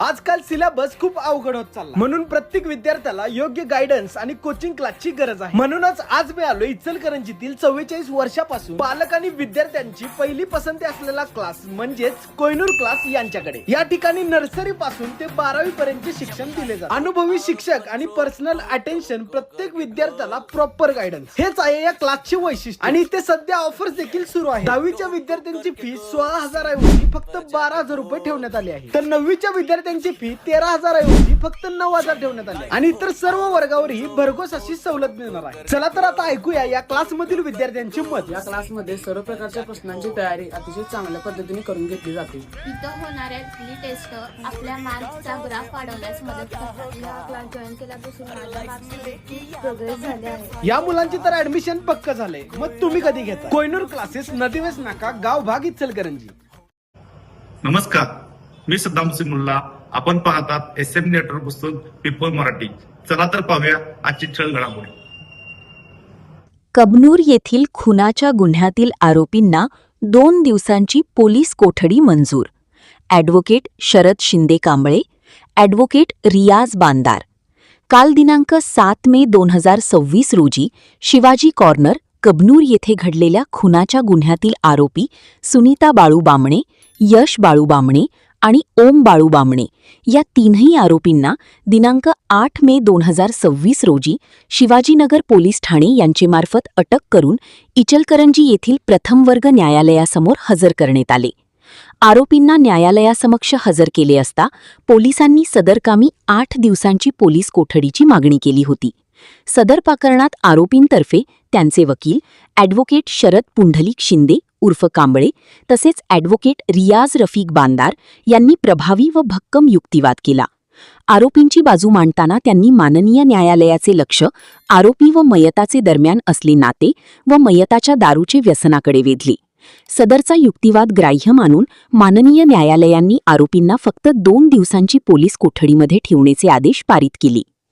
आजकाल सिलेबस खूप अवघड होत चालला, म्हणून प्रत्येक विद्यार्थ्याला योग्य गायडन्स आणि कोचिंग क्लासची गरज आहे। म्हणूनच आज मी आलो इचलकरंजीतील 44 वर्षापासून पालक आणि विद्यार्थ्यांची पहिली पसंती असलेला क्लास म्हणजेच कोहिनूर क्लास यांच्याकडे। या ठिकाणी नर्सरी पासून ते 12वी पर्यंतचे शिक्षण दिले जाते। अनुभवी शिक्षक आणि पर्सनल अटेन्शन, प्रत्येक विद्यार्थ्याला प्रॉपर गायडन्स, हेच आहे या क्लासचे वैशिष्ट्य। आणि इथे सध्या ऑफर्स देखील सुरू आहे। 10वीच्या विद्यार्थ्यांची फी 16,000 ऐवजी फक्त 12,000 रुपये ठेवण्यात आली आहे, तर 9वीच्या विद्यार्थ्यांची फी 13,000 ऐवजी फक्त 9,000 ठेवण्यात आली आहे। आणि इतर सर्व वर्गावरही भरघोस अशी सवलत मिळणार आहे। चला तर आता ऐकूया या क्लास मधील विद्यार्थ्यांचे मत। या क्लासमध्ये सर्व प्रकारच्या प्रश्नांची तयारी अतिशय चांगल्या पद्धतीने करून घेतली जाते। इथं होणाऱ्या टेस्ट आपल्या मार्क्सचा ग्राफ वाढवण्यास मदत करतात। या क्लास जॉईन केल्यापासून माझ्या मार्क्समध्ये खूप प्रोग्रेस झाले आहे। या मुलांची तर ऍडमिशन पक्क झाले, मग तुम्ही कधी घेता? कोहिनूर क्लासेस, नदीवेस नाका, गाव भाग, इचलकरंजी। नमस्कार, मी सद्दाम सिंग मुल्ला। आपण पाहतात SM नेटवर्क पुस्तक पीपल मराठी। चला तर पाहूया आजची ठळक घडामोडी। कबनूर येथील खुनाच्या गुन्ह्यातील आरोपींना 2 दिवसांची पोलीस कोठडी मंजूर। ॲडव्होकेट शरद शिंदे कांबळे, ॲडव्होकेट रियाज बांदार। काल दिनांक 7 मे 2026 रोजी शिवाजी कॉर्नर कबनूर येथे घडलेल्या खुनाच्या गुन्ह्यातील आरोपी सुनीता बाळू बामणे, यश बाळू बामणे आणि ओम बाळू बामणे या तीनही आरोपींना दिनांक 8 मे 2026 रोजी शिवाजीनगर पोलीस ठाणे यांचेमार्फत अटक करून इचलकरंजी येथील प्रथम वर्ग न्यायालयासमोर हजर करण्यात आले। आरोपींना न्यायालयासमक्ष हजर केले असता पोलिसांनी सदरकामी 8 दिवसांची पोलीस कोठडीची मागणी केली होती। सदर प्रकरणात आरोपींतर्फे त्यांचे वकील ॲडव्होकेट शरद पुंडलिक शिंदे उर्फ कांबळे तसेच ॲडव्होकेट रियाज रफिक बांदार यांनी प्रभावी व भक्कम युक्तिवाद केला। आरोपींची बाजू मांडताना त्यांनी माननीय न्यायालयाचे लक्ष आरोपी व मयताचे दरम्यान असले नाते व मयताच्या दारूचे व्यसनाकडे वेधले। सदरचा युक्तिवाद ग्राह्य मानून माननीय न्यायालयांनी आरोपींना फक्त 2 दिवसांची पोलीस कोठडीमध्ये ठेवण्याचे आदेश पारित केले।